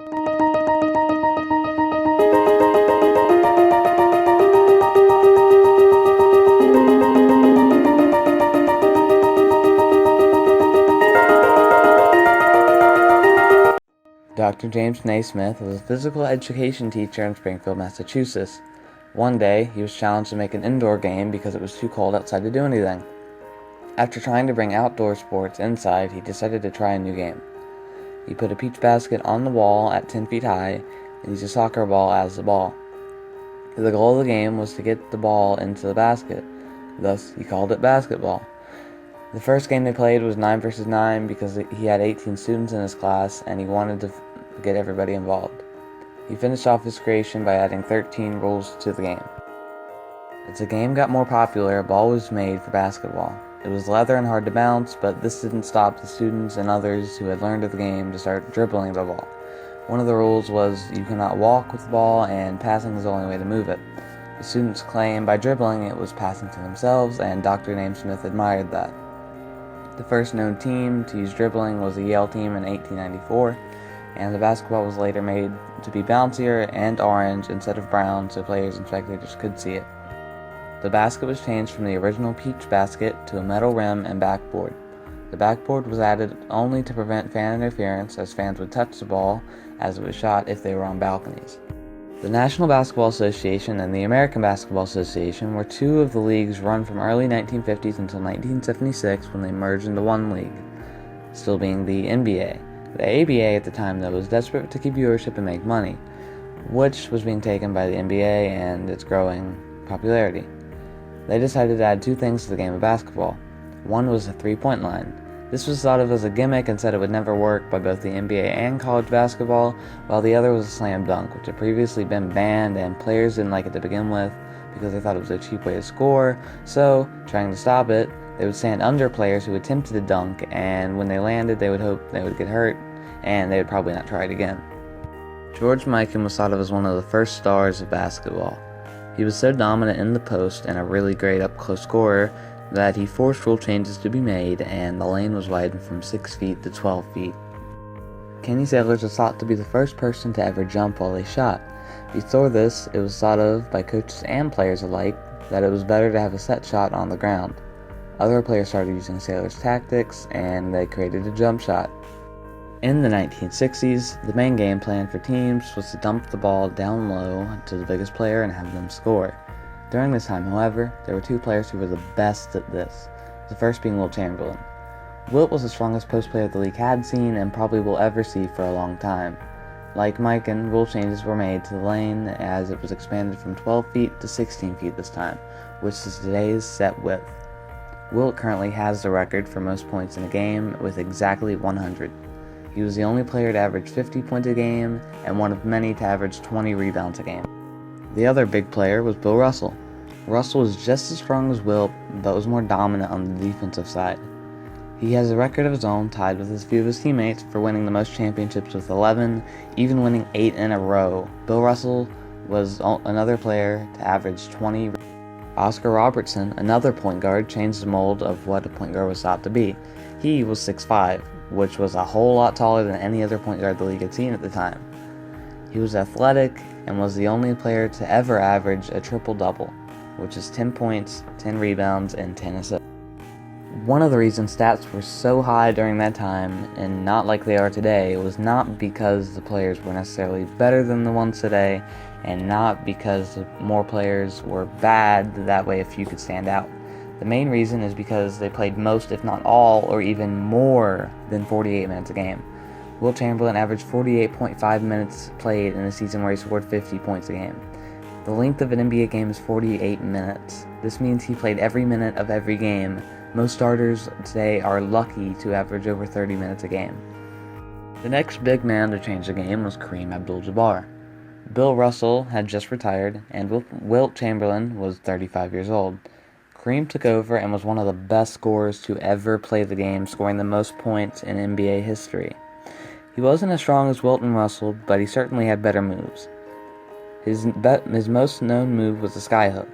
Dr. James Naismith was a physical education teacher in Springfield, Massachusetts. One day, he was challenged to make an indoor game because it was too cold outside to do anything. After trying to bring outdoor sports inside, he decided to try a new game. He put a peach basket on the wall at 10 feet high and used a soccer ball as the ball. The goal of the game was to get the ball into the basket. Thus, he called it basketball. The first game they played was 9 versus 9 because he had 18 students in his class and he wanted to get everybody involved. He finished off his creation by adding 13 rules to the game. As the game got more popular, a ball was made for basketball. It was leather and hard to bounce, but this didn't stop the students and others who had learned of the game to start dribbling the ball. One of the rules was you cannot walk with the ball and passing is the only way to move it. The students claimed by dribbling it was passing to themselves, and Dr. Naismith admired that. The first known team to use dribbling was the Yale team in 1894, and the basketball was later made to be bouncier and orange instead of brown so players and spectators could see it. The basket was changed from the original peach basket to a metal rim and backboard. The backboard was added only to prevent fan interference, as fans would touch the ball as it was shot if they were on balconies. The National Basketball Association and the American Basketball Association were two of the leagues run from early 1950s until 1976 when they merged into one league, still being the NBA. The ABA at the time, though, was desperate to keep viewership and make money, which was being taken by the NBA and its growing popularity. They decided to add two things to the game of basketball. One was a three-point line. This was thought of as a gimmick and said it would never work by both the NBA and college basketball, while the other was a slam dunk, which had previously been banned and players didn't like it to begin with because they thought it was a cheap way to score, so, trying to stop it, they would stand under players who attempted to dunk, and when they landed they would hope they would get hurt, and they would probably not try it again. George Mikan was thought of as one of the first stars of basketball. He was so dominant in the post and a really great up-close scorer that he forced rule changes to be made and the lane was widened from 6 feet to 12 feet. Kenny Sailors was thought to be the first person to ever jump while they shot. Before this, it was thought of by coaches and players alike that it was better to have a set shot on the ground. Other players started using Sailors' tactics and they created a jump shot. In the 1960s, the main game plan for teams was to dump the ball down low to the biggest player and have them score. During this time, however, there were two players who were the best at this, the first being Wilt Chamberlain. Wilt was the strongest post player the league had seen and probably will ever see for a long time. Like Mikan, rule changes were made to the lane as it was expanded from 12 feet to 16 feet this time, which is today's set width. Wilt currently has the record for most points in a game with exactly 100. He was the only player to average 50 points a game and one of many to average 20 rebounds a game. The other big player was Bill Russell. Russell was just as strong as Wilt, but was more dominant on the defensive side. He has a record of his own tied with a few of his teammates for winning the most championships with 11, even winning 8 in a row. Bill Russell was another player to average 20. Oscar Robertson, another point guard, changed the mold of what a point guard was thought to be. He was 6'5", which was a whole lot taller than any other point guard the league had seen at the time. He was athletic and was the only player to ever average a triple-double, which is 10 points, 10 rebounds, and 10 assists. One of the reasons stats were so high during that time, and not like they are today, was not because the players were necessarily better than the ones today, and not because more players were bad, that way a few could stand out. The main reason is because they played most, if not all, or even more than 48 minutes a game. Wilt Chamberlain averaged 48.5 minutes played in a season where he scored 50 points a game. The length of an NBA game is 48 minutes. This means he played every minute of every game. Most starters today are lucky to average over 30 minutes a game. The next big man to change the game was Kareem Abdul-Jabbar. Bill Russell had just retired, and Wilt Chamberlain was 35 years old. Kareem took over and was one of the best scorers to ever play the game, scoring the most points in NBA history. He wasn't as strong as Wilt and Russell, but he certainly had better moves. His most known move was the skyhook.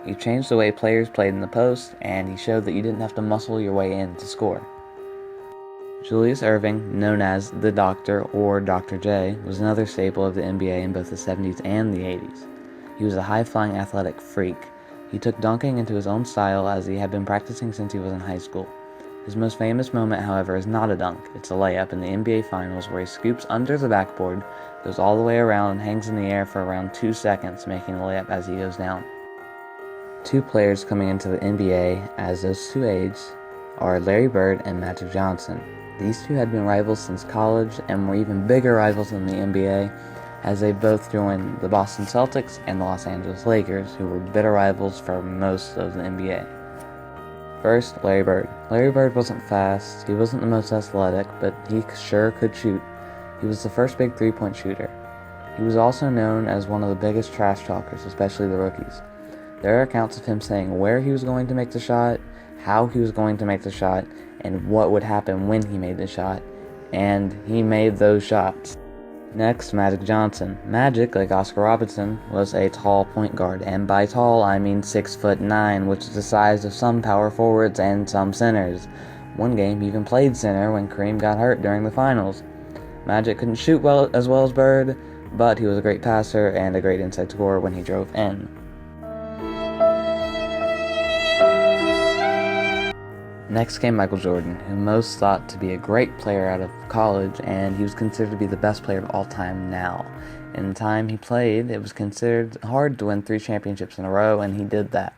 He changed the way players played in the post, and he showed that you didn't have to muscle your way in to score. Julius Erving, known as the Doctor or Dr. J, was another staple of the NBA in both the 70s and the 80s. He was a high-flying athletic freak. He took dunking into his own style as he had been practicing since he was in high school. His most famous moment, however, is not a dunk. It's a layup in the NBA Finals where he scoops under the backboard, goes all the way around, and hangs in the air for around 2 seconds, making the layup as he goes down. Two players coming into the NBA as those two ages are Larry Bird and Magic Johnson. These two had been rivals since college and were even bigger rivals in the NBA, as they both joined the Boston Celtics and the Los Angeles Lakers, who were bitter rivals for most of the NBA. First, Larry Bird. Larry Bird wasn't fast, he wasn't the most athletic, but he sure could shoot. He was the first big three-point shooter. He was also known as one of the biggest trash talkers, especially the rookies. There are accounts of him saying where he was going to make the shot, how he was going to make the shot, and what would happen when he made the shot, and he made those shots. Next, Magic Johnson. Magic, like Oscar Robertson, was a tall point guard, and by tall I mean 6'9", which is the size of some power forwards and some centers. One game he even played center when Kareem got hurt during the finals. Magic couldn't shoot as well as Bird, but he was a great passer and a great inside scorer when he drove in. Next came Michael Jordan, who most thought to be a great player out of college, and he was considered to be the best player of all time now. In the time he played, it was considered hard to win 3 championships in a row, and he did that.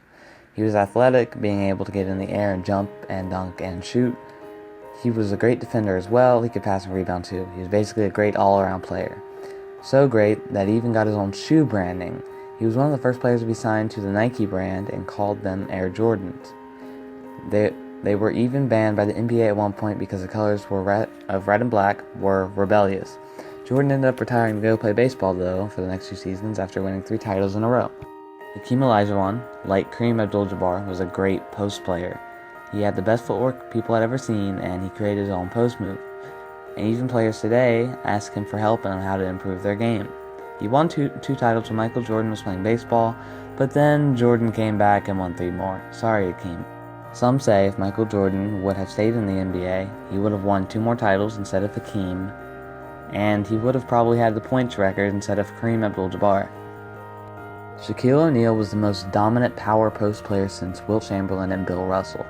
He was athletic, being able to get in the air and jump and dunk and shoot. He was a great defender as well. He could pass and rebound too. He was basically a great all-around player. So great that he even got his own shoe branding. He was one of the first players to be signed to the Nike brand and called them Air Jordans. They were even banned by the NBA at one point because the colors of red and black were rebellious. Jordan ended up retiring to go play baseball, though, for the next 2 seasons after winning 3 titles in a row. Hakeem Olajuwon, like Kareem Abdul-Jabbar, was a great post player. He had the best footwork people had ever seen, and he created his own post move. And even players today ask him for help on how to improve their game. He won two titles when Michael Jordan was playing baseball, but then Jordan came back and won 3 more. Sorry, Hakeem. Some say if Michael Jordan would have stayed in the NBA, he would have won 2 more titles instead of Hakeem, and he would have probably had the points record instead of Kareem Abdul-Jabbar. Shaquille O'Neal was the most dominant power post player since Wilt Chamberlain and Bill Russell.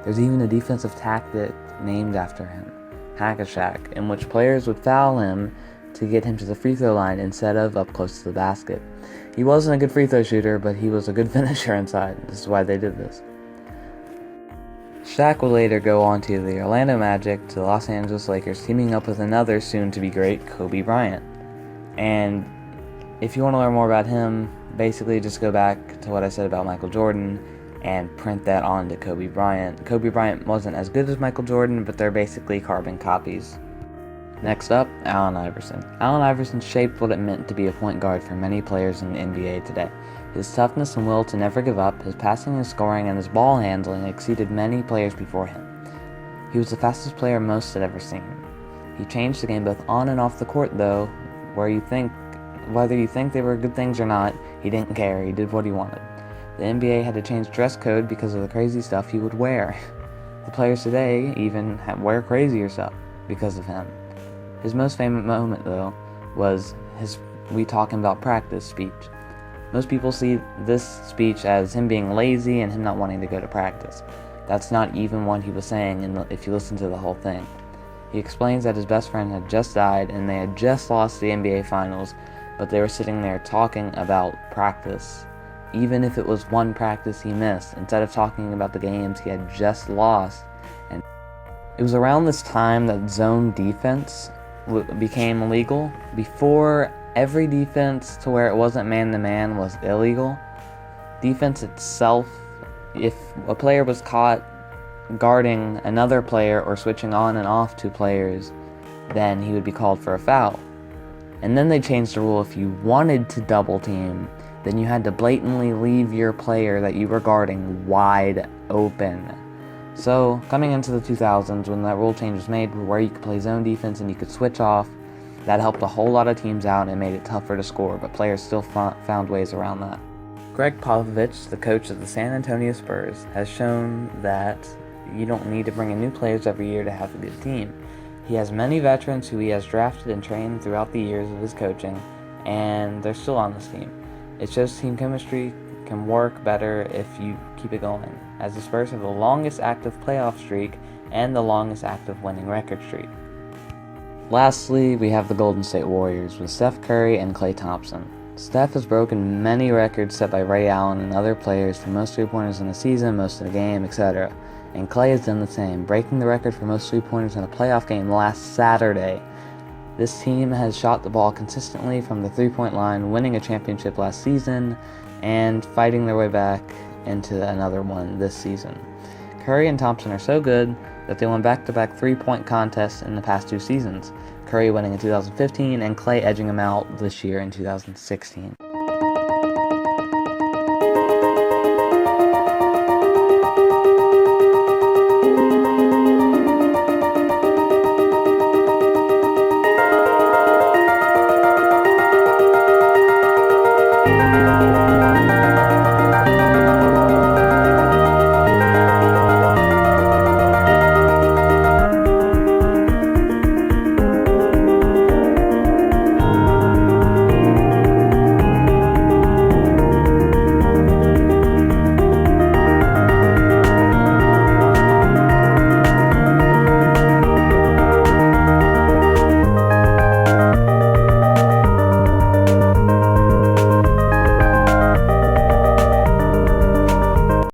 There's even a defensive tactic named after him, Hack-a-Shaq, in which players would foul him to get him to the free throw line instead of up close to the basket. He wasn't a good free throw shooter, but he was a good finisher inside. This is why they did this. Shaq would later go on to the Orlando Magic, to the Los Angeles Lakers, teaming up with another soon-to-be great, Kobe Bryant. And if you want to learn more about him, basically just go back to what I said about Michael Jordan and print that onto Kobe Bryant. Kobe Bryant wasn't as good as Michael Jordan, but they're basically carbon copies. Next up, Allen Iverson. Allen Iverson shaped what it meant to be a point guard for many players in the NBA today. His toughness and will to never give up, his passing and scoring, and his ball handling exceeded many players before him. He was the fastest player most had ever seen. He changed the game both on and off the court, though, whether you think they were good things or not, he didn't care, he did what he wanted. The NBA had to change dress code because of the crazy stuff he would wear. The players today even wear crazier stuff because of him. His most famous moment, though, was his "we talking about practice" speech. Most people see this speech as him being lazy and him not wanting to go to practice. That's not even what he was saying if you listen to the whole thing. He explains that his best friend had just died and they had just lost the NBA Finals, but they were sitting there talking about practice. Even if it was one practice he missed, instead of talking about the games he had just lost. And it was around this time that zone defense became illegal. Before, every defense to where it wasn't man-to-man was illegal. Defense itself, if a player was caught guarding another player or switching on and off 2 players, then he would be called for a foul. And then they changed the rule: if you wanted to double team, then you had to blatantly leave your player that you were guarding wide open. So, coming into the 2000s, when that rule change was made where you could play zone defense and you could switch off, that helped a whole lot of teams out and made it tougher to score, but players still found ways around that. Greg Popovich, the coach of the San Antonio Spurs, has shown that you don't need to bring in new players every year to have a good team. He has many veterans who he has drafted and trained throughout the years of his coaching, and they're still on this team. It shows team chemistry can work better if you keep it going, as the Spurs have the longest active playoff streak and the longest active winning record streak. Lastly, we have the Golden State Warriors with Steph Curry and Klay Thompson. Steph has broken many records set by Ray Allen and other players for most three-pointers in a season, most in a game, etc. And Klay has done the same, breaking the record for most three-pointers in a playoff game last Saturday. This team has shot the ball consistently from the three-point line, winning a championship last season, and fighting their way back into another one this season. Curry and Thompson are so good that they won back-to-back three-point contests in the past 2 seasons, Curry winning in 2015 and Klay edging him out this year in 2016.